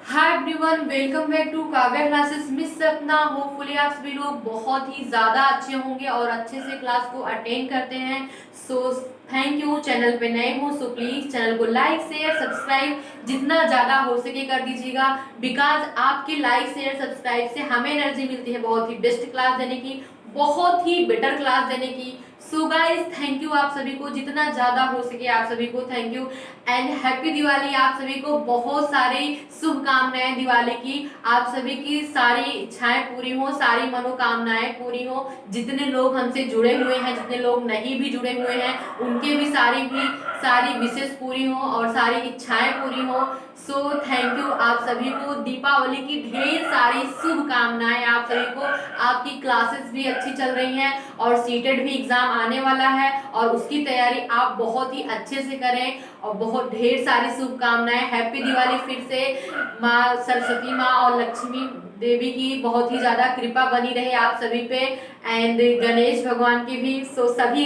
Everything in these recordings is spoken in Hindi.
Hi everyone, welcome back to Kavya classes. Miss Sapna, hopefully आप सभी लोग बहुत ही ज़्यादा अच्छे होंगे और अच्छे से क्लास को अटेंड करते हैं। So thank you. चैनल पे नए हो सो प्लीज़ चैनल को लाइक शेयर सब्सक्राइब जितना ज़्यादा हो सके कर दीजिएगा, बिकॉज आपके लाइक शेयर सब्सक्राइब से हमें एनर्जी मिलती है बहुत ही बेस्ट क्लास देने की, बहुत ही बेटर क्लास देने की। सो गाइज थैंक यू आप सभी को, जितना ज़्यादा हो सके आप सभी को thank you and happy Diwali. आप सभी को बहुत सारी शुभकामनाएं दिवाली की। आप सभी की सारी इच्छाएं पूरी हो, सारी मनोकामनाएं पूरी हो। जितने लोग हमसे जुड़े हुए हैं, जितने लोग नहीं भी जुड़े हुए हैं, उनके भी सारी विशेष पूरी हो और सारी इच्छाएं पूरी हो। सो थैंक यू आप सभी को। दीपावली की ढेर सारी शुभकामनाएं आप सभी को। आपकी क्लासेस भी अच्छी चल रही हैं और सीटेट भी एग्जाम आने वाला है और उसकी तैयारी आप बहुत ही अच्छे से करें और बहुत ढेर सारी शुभकामनाएं। हैप्पी दिवाली। फिर से माँ सरस्वती माँ और लक्ष्मी देवी की बहुत ही ज्यादा कृपा बनी रहे आप सभी पे एंड गणेश भगवान की भी। सो सभी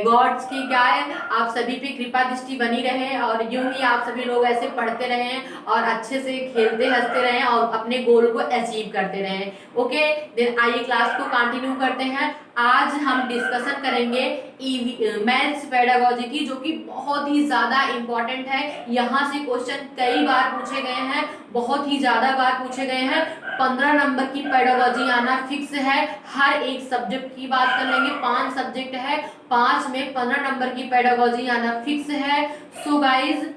गॉड्स की क्या है, आप सभी पे कृपा दृष्टि बनी रहे और यूं ही आप सभी लोग ऐसे पढ़ते रहें और अच्छे से खेलते हंसते रहें और अपने गोल को अचीव करते रहें। ओके, देन आइए क्लास को कंटिन्यू करते हैं। आज हम डिस्कशन करेंगे मैथ्स पेडागोजी की, जो कि बहुत ही ज्यादा इंपॉर्टेंट है। यहाँ से क्वेश्चन कई बार पूछे गए हैं, बहुत ही ज्यादा बार पूछे गए हैं। 15 नंबर की पेडागोजी आना फिक्स है। हर एक सब्जेक्ट की बात कर लेंगे, 5 सब्जेक्ट है, 5 में 15 नंबर की पेडागोजी आना फिक्स है। सो गाइज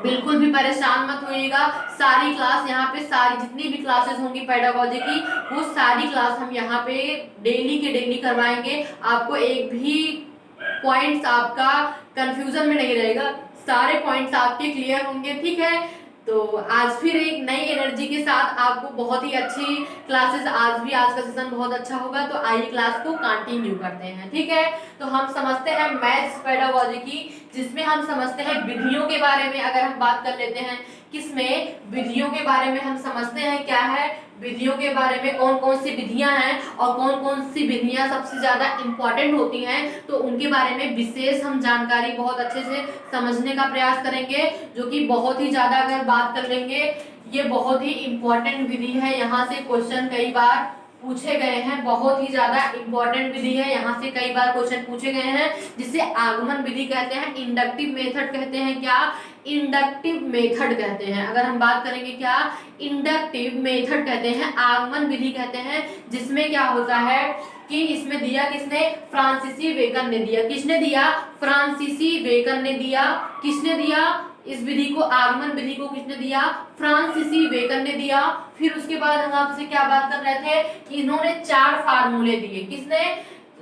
बिल्कुल भी परेशान मत होइएगा। सारी क्लास यहाँ पे, सारी जितनी भी क्लासेस होंगी पेडागोजी की, वो सारी क्लास हम यहाँ पे डेली के डेली करवाएंगे। आपको एक भी पॉइंट्स आपका कंफ्यूजन में नहीं रहेगा, सारे पॉइंट्स आपके क्लियर होंगे। ठीक है, तो आज फिर एक नई एनर्जी के साथ आपको बहुत ही अच्छी क्लासेस, आज का सेशन बहुत अच्छा होगा। तो आइए क्लास को कंटिन्यू करते हैं। ठीक है, तो हम समझते हैं मैथ्स पेडागोजी की, जिसमें हम समझते हैं विधियों के बारे में। अगर हम बात कर लेते हैं किसमें, विधियों के बारे में हम समझते हैं क्या है, विधियों के बारे में कौन कौन सी विधियां हैं और कौन कौन सी विधियां सबसे ज्यादा इंपॉर्टेंट होती हैं, तो उनके बारे में विशेष हम जानकारी बहुत अच्छे से समझने का प्रयास करेंगे। जो कि बहुत ही ज्यादा अगर बात कर लेंगे, ये बहुत ही इंपॉर्टेंट विधि है। यहाँ से क्वेश्चन कई बार पूछे गए हैं, बहुत ही ज्यादा इंपॉर्टेंट विधि है। यहाँ से कई बार क्वेश्चन पूछे गए हैं, जिसे आगमन विधि कहते हैं, इंडक्टिव मेथड कहते हैं। क्या, इंडक्टिव मेथड कहते हैं। अगर हम बात करेंगे क्या, इंडक्टिव मेथड कहते हैं, आगमन विधि कहते हैं। जिसमें क्या होता है कि इसमें दिया किसने, फ्रांसीसी बेकन ने दिया। किसने दिया, फ्रांसीसी बेकन ने दिया। किसने दिया इस विधि को, आगमन विधि को किसने दिया, फ्रांसीसी बेकन ने दिया। फिर उसके बाद हम आपसे क्या बात कर रहे थे कि इन्होंने 4 फार्मूले दिए। किसने,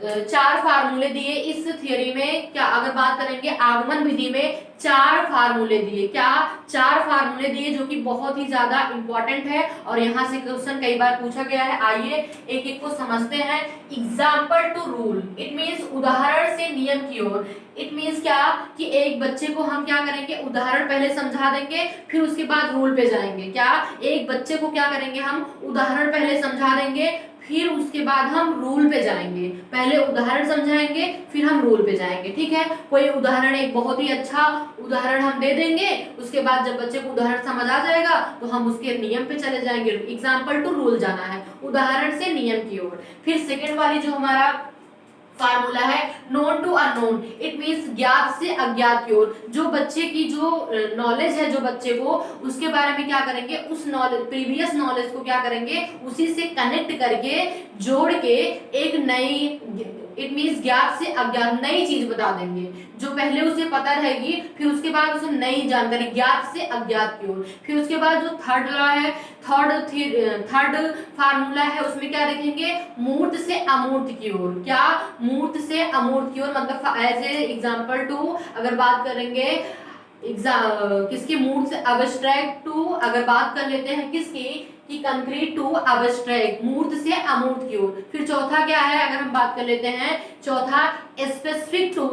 4 फार्मूले दिए इस थियोरी में। क्या अगर बात करेंगे आगमन विधि में, 4 फार्मूले दिए। क्या, 4 फार्मूले दिए, जो कि बहुत ही ज्यादा इंपॉर्टेंट है और यहाँ से क्वेश्चन कई बार पूछा गया है। आइए एक एक को समझते हैं। Example to rule, it means उदाहरण से नियम की ओर। इट मीन्स क्या कि एक बच्चे को हम क्या करेंगे, उदाहरण पहले समझा देंगे, फिर उसके बाद रूल पे जाएंगे। क्या, एक बच्चे को क्या करेंगे, हम उदाहरण पहले समझा देंगे, फिर उसके बाद हम रूल पे जाएंगे। पहले उदाहरण समझाएंगे, फिर हम रूल पे जाएंगे। ठीक है, कोई उदाहरण, एक बहुत ही अच्छा उदाहरण हम दे देंगे, उसके बाद जब बच्चे को उदाहरण समझ आ जाएगा तो हम उसके नियम पे चले जाएंगे। एग्जाम्पल टू रूल जाना है, उदाहरण से नियम की ओर। फिर सेकेंड वाली जो हमारा फार्मूला है, known to unknown, it means ज्ञात से अज्ञात की ओर। जो बच्चे की जो नॉलेज है, जो बच्चे को, उसके बारे में क्या करेंगे, उस नॉलेज, प्रीवियस नॉलेज को क्या करेंगे, उसी से कनेक्ट करके, जोड़ के एक नई, इट मींस ज्ञात से अज्ञात, नई चीज बता देंगे। जो पहले उसे पता रहेगी, फिर उसके बाद उसे नई जानकारी, ज्ञात से अज्ञात की ओर। फिर उसके बाद जो थर्ड लॉ है, थर्ड फार्मूला है, उसमें क्या देखेंगे, मूर्त से अमूर्त की ओर। क्या, मूर्त से अमूर्त की ओर, मतलब एज ए एग्जाम्पल टू अगर बात करेंगे किसकी, मूर्त से अब्स्ट्रैक्ट टू, अगर बात कर लेते हैं किसकी, कि कंक्रीट टू अब्स्ट्रैक्ट, मूर्त से अमूर्त की ओर। फिर चौथा क्या है, अगर हम बात कर लेते हैं चौथा, specific to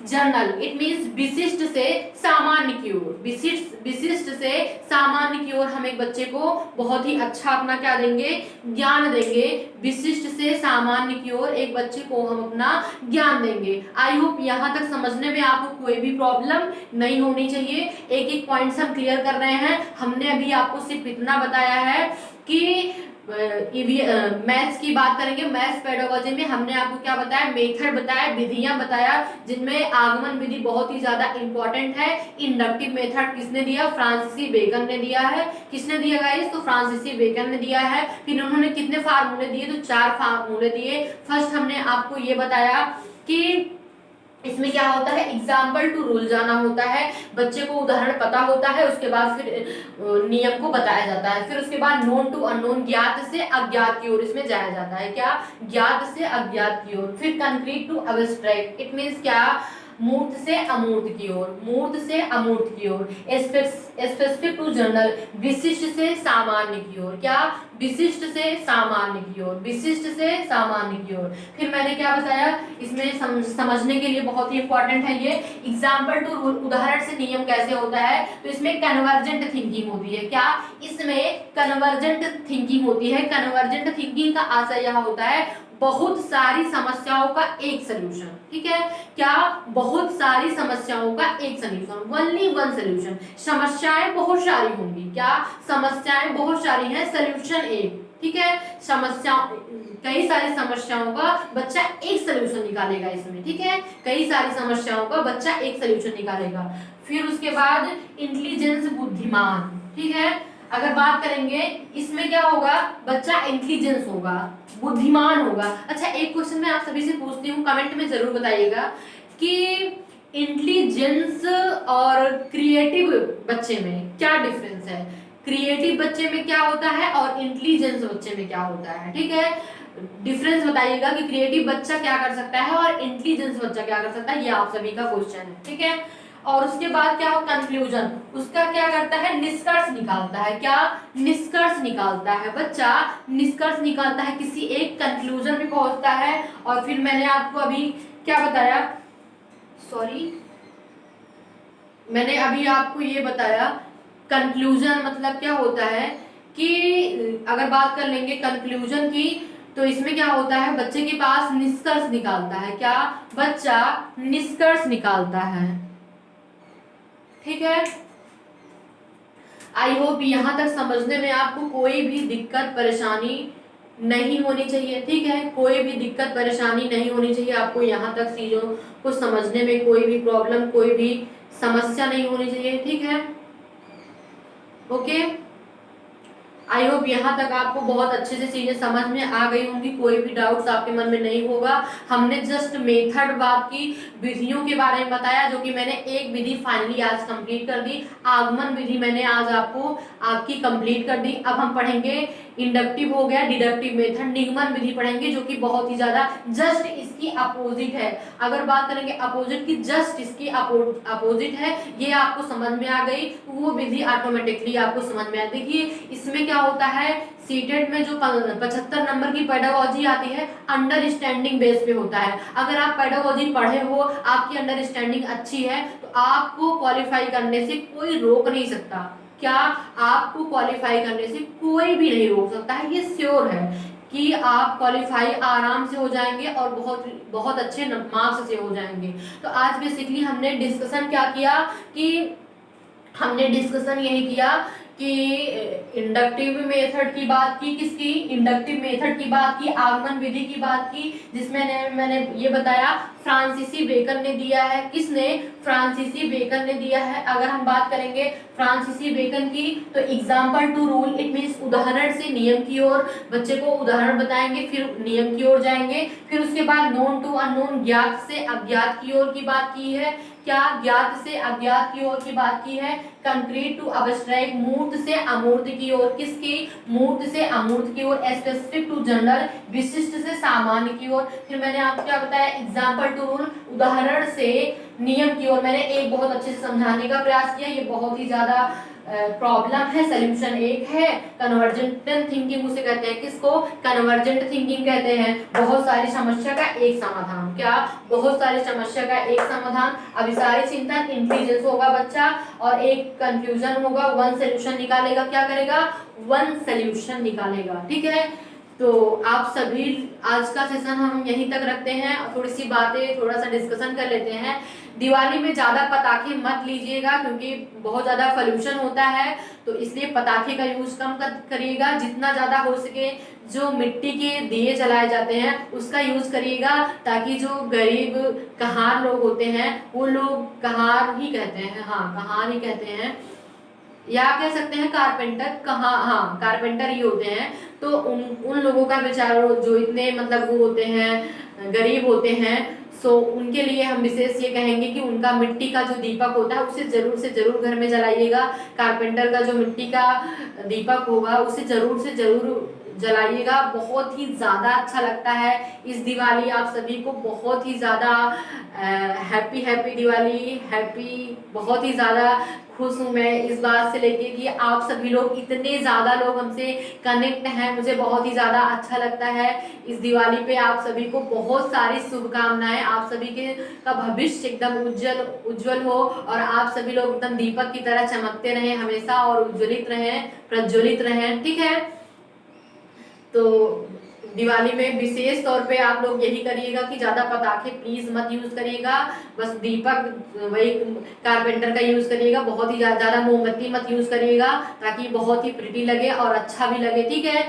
general, it means विशिष्ट से सामान्य की ओर, विशिष्ट से सामान्य की ओर हम एक बच्चे को बहुत ही अच्छा अपना क्या देंगे, ज्ञान देंगे। विशिष्ट से सामान्य की ओर एक बच्चे को हम अपना ज्ञान देंगे। आई होप यहाँ तक समझने में आपको कोई भी प्रॉब्लम नहीं होनी चाहिए। एक एक पॉइंट्स हम क्लियर कर रहे हैं। हमने अभी आपको सिर्फ इतना बताया है कि मैथ्स की बात करेंगे। मैथ्स पेडागोजी में हमने आपको क्या बताया, मेथड बताया, विधियां बताया, जिनमें आगमन विधि बहुत ही ज्यादा इंपॉर्टेंट है। इंडक्टिव मेथड किसने दिया, फ्रांसीसी बेकन ने दिया है। किसने दिया गाइस, तो फ्रांसीसी बेकन ने दिया है। फिर उन्होंने कितने फार्मूले दिए, तो 4 फार्मूले दिए। फर्स्ट हमने आपको ये बताया कि इसमें क्या होता है, एग्जाम्पल टू रूल जाना होता है, बच्चे को उदाहरण पता होता है, उसके बाद फिर नियम को बताया जाता है, फिर उसके बाद नोन टू अननोन, ज्ञात से अज्ञात की ओर इसमें जाया जाता है। क्या, ज्ञात से अज्ञात की ओर। फिर concrete to abstract, it means क्या, मूर्त से अमूर्त की ओर, मूर्त से अमूर्त की ओर। स्पेसिफिक टू जनरल, विशिष्ट से सामान्य की ओर। क्या, विशिष्ट से सामान्य की ओर, विशिष्ट से सामान्य की ओर। फिर मैंने क्या बताया, इसमें समझने के लिए बहुत ही इंपॉर्टेंट है ये, एग्जाम्पल टू रूल, उदाहरण से नियम कैसे होता है, तो इसमें कन्वर्जेंट थिंकिंग होती है। क्या, इसमें कन्वर्जेंट थिंकिंग होती है। कन्वर्जेंट थिंकिंग का आशय यह होता है बहुत सारी समस्याओं का एक सलूशन। ठीक है, क्या, बहुत सारी समस्याओं का एक सलूशन, ओनली वन सलूशन। समस्याएं बहुत सारी होंगी, क्या, समस्याएं बहुत सारी हैं, सलूशन एक। ठीक है, समस्या, कई सारी समस्याओं का बच्चा एक सलूशन निकालेगा इसमें। ठीक है, कई सारी समस्याओं का बच्चा एक सलूशन निकालेगा। फिर उसके बाद इंटेलिजेंस, बुद्धिमान। ठीक है, अगर बात करेंगे इसमें क्या होगा, बच्चा इंटेलिजेंस होगा, बुद्धिमान होगा। अच्छा, एक क्वेश्चन मैं आप सभी से पूछती हूँ, कमेंट में जरूर बताइएगा कि इंटेलिजेंस और क्रिएटिव बच्चे में क्या डिफरेंस है। क्रिएटिव बच्चे में क्या होता है और इंटेलिजेंस बच्चे में क्या होता है। ठीक है, डिफरेंस बताइएगा कि क्रिएटिव बच्चा क्या कर सकता है और इंटेलिजेंस बच्चा क्या कर सकता है, ये आप सभी का क्वेश्चन है। ठीक है, और उसके बाद क्या हो, कंक्लूजन, उसका क्या करता है, निष्कर्ष निकालता है। क्या, निष्कर्ष निकालता है, बच्चा निष्कर्ष निकालता है, किसी एक कंक्लूजन में पहुंचता है। और फिर मैंने आपको अभी क्या बताया, सॉरी, मैंने अभी आपको ये बताया, कंक्लूजन मतलब क्या होता है कि अगर बात कर लेंगे कंक्लूजन की, तो इसमें क्या होता है, बच्चे के पास निष्कर्ष निकालता है। क्या, बच्चा निष्कर्ष निकालता है। ठीक है, आई होप यहाँ तक समझने में आपको कोई भी दिक्कत परेशानी नहीं होनी चाहिए। ठीक है, कोई भी दिक्कत परेशानी नहीं होनी चाहिए आपको, यहाँ तक चीजों को समझने में कोई भी प्रॉब्लम, कोई भी समस्या नहीं होनी चाहिए। ठीक है, ओके, आई होप यहाँ तक आपको बहुत अच्छे से चीजें समझ में आ गई होंगी, कोई भी डाउट्स आपके मन में नहीं होगा। हमने जस्ट मेथड बात की, विधियों के बारे में बताया, जो कि मैंने एक विधि फाइनली आज कंप्लीट कर दी। आगमन विधि मैंने आज आपको आपकी कंप्लीट कर दी। अब हम पढ़ेंगे इंडक्टिव हो गया, डिडक्टिव मेथड, निगमन विधि पढ़ेंगे, जो कि बहुत ही ज्यादा जस्ट इसकी अपोजिट है। अगर बात करेंगे अपोजिट की, जस्ट इसकी अपोजिट है, ये आपको समझ में आ गई, वो विधि ऑटोमेटिकली आपको समझ में आ। देखिए इसमें क्या होता है, सीटेट में जो 75 नंबर की पेडागोजी आती है, अंडरस्टैंडिंग बेस पे होता है। अगर आप पेडागोजी पढ़े हो, आपकी अंडरस्टैंडिंग अच्छी है, तो आपको क्वालिफाई करने से कोई रोक नहीं सकता। क्या, आपको क्वालिफाई करने से कोई भी नहीं रोक सकता है, ये श्योर है कि आप क्वालिफाई आराम से हो जाएंगे और बहुत बहुत अच्छे मार्क्स से हो जाएंगे। तो आज बेसिकली हमने डिस्कशन क्या किया कि हमने डिस्कशन यही किया कि इंडक्टिव मेथड की बात की, किसकी, इंडक्टिव मेथड की बात की, आगमन विधि की बात की, जिसमें मैंने ये बताया फ्रांसीसी बेकन ने दिया है। किसने, फ्रांसीसी बेकन ने दिया है। अगर हम बात करेंगे फ्रांसीसी बेकन की, तो example to rule, it means उदाहरण से नियम की ओर, बच्चे को उदाहरण बताएंगे, फिर नियम की ओर जाएंगे। फिर उसके बाद नोन टू अननोन, ज्ञात से अज्ञात की ओर की बात की है। क्या, ज्ञात से अज्ञात की ओर की बात की है। कंक्रीट टू अब्स्ट्रैक्ट, मूर्त से अमूर्त की ओर, किसकी, मूर्त से अमूर्त की ओर। स्पेसिफिक टू जनरल, विशिष्ट से सामान्य की ओर। फिर मैंने आपको क्या बताया, एग्जाम्पल टू रूल, उदाहरण से नियम की ओर मैंने एक बहुत अच्छे से समझाने का प्रयास किया। ये बहुत ही ज्यादा प्रॉब्लम है। सोल्यूशन एक है कन्वर्जेंट थिंकिंग उसे कहते हैं। किसको? कन्वर्जेंट थिंकिंग कहते हैं। बहुत सारी समस्या का एक समाधान। क्या? बहुत सारी समस्या का एक समाधान। अभिसारी चिंतन, इंटेलिजेंस होगा बच्चा, और एक कंफ्यूजन होगा, वन सोल्यूशन निकालेगा। क्या करेगा? वन सोल्यूशन निकालेगा। ठीक है, तो आप सभी आज का सेशन हम यहीं तक रखते हैं। थोड़ी सी बातें, थोड़ा सा डिस्कशन कर लेते हैं। दिवाली में ज्यादा पटाखे मत लीजिएगा क्योंकि बहुत ज्यादा पोल्यूशन होता है, तो इसलिए पटाखे का यूज कम करिएगा। जितना ज्यादा हो सके जो मिट्टी के दिए जलाए जाते हैं उसका यूज करिएगा, ताकि जो गरीब कहार लोग होते हैं, वो लोग कहार ही कहते हैं, हाँ कहार ही कहते हैं, या कह सकते हैं कारपेंटर, कहाँ, हाँ कारपेंटर ही होते हैं। तो उन लोगों का बेचारों जो इतने मतलब वो होते हैं, गरीब होते हैं, सो उनके लिए हम विशेष ये कहेंगे कि उनका मिट्टी का जो दीपक होता है उसे जरूर से जरूर घर में जलाइएगा। कारपेंटर का जो मिट्टी का दीपक होगा उसे जरूर से जरूर जलाइएगा। बहुत ही ज्यादा अच्छा लगता है इस दिवाली। आप सभी को बहुत ही ज्यादा हैप्पी हैप्पी दिवाली, हैप्पी। बहुत ही ज्यादा खुश हूँ मैं इस बात से लेके कि आप सभी लोग, इतने ज्यादा लोग हमसे कनेक्ट हैं। मुझे बहुत ही ज्यादा अच्छा लगता है। इस दिवाली पे आप सभी को बहुत सारी शुभकामनाएं। आप सभी के का भविष्य एकदम उज्जवल उज्जवल हो, और आप सभी लोग एकदम दीपक की तरह चमकते रहें हमेशा, और उज्ज्वलित रहें, प्रज्वलित रहें। ठीक है, तो दिवाली में विशेष तौर पे आप लोग यही करिएगा कि ज्यादा पटाखे प्लीज मत यूज करिएगा। बस दीपक, वही कारपेंटर का यूज करिएगा। बहुत ही ज्यादा मोमबत्ती मत यूज करिएगा, ताकि बहुत ही प्रिटी लगे और अच्छा भी लगे। ठीक है,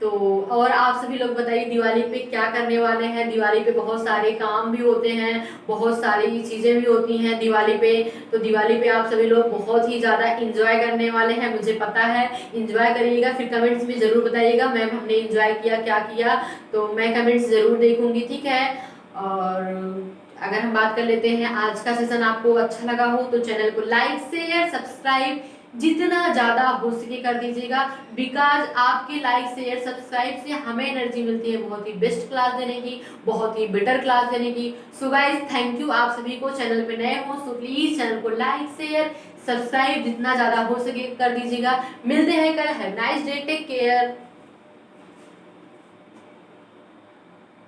तो और आप सभी लोग बताइए दिवाली पे क्या करने वाले हैं। दिवाली पे बहुत सारे काम भी होते हैं, बहुत सारी चीजें भी होती हैं दिवाली पे। तो दिवाली पे आप सभी लोग बहुत ही ज्यादा इंजॉय करने वाले हैं, मुझे पता है। इंजॉय करिएगा, फिर कमेंट्स में जरूर बताइएगा मैम हमने इंजॉय किया, क्या किया। तो मैं कमेंट्स जरूर देखूंगी। ठीक है, और अगर हम बात कर लेते हैं, आज का सेशन आपको अच्छा लगा हो तो चैनल को लाइक शेयर सब्सक्राइब जितना ज्यादा हो सके कर दीजिएगा। बिकॉज आपके लाइक शेयर सब्सक्राइब से हमें एनर्जी मिलती है बहुत ही बेस्ट क्लास देने की, बहुत ही बेटर क्लास देने की। सो गाइज थैंक यू आप सभी को। चैनल पे नए हो सो प्लीज चैनल को लाइक शेयर सब्सक्राइब जितना ज्यादा हो सके कर दीजिएगा। मिलते हैं कल। Have nice day, take care.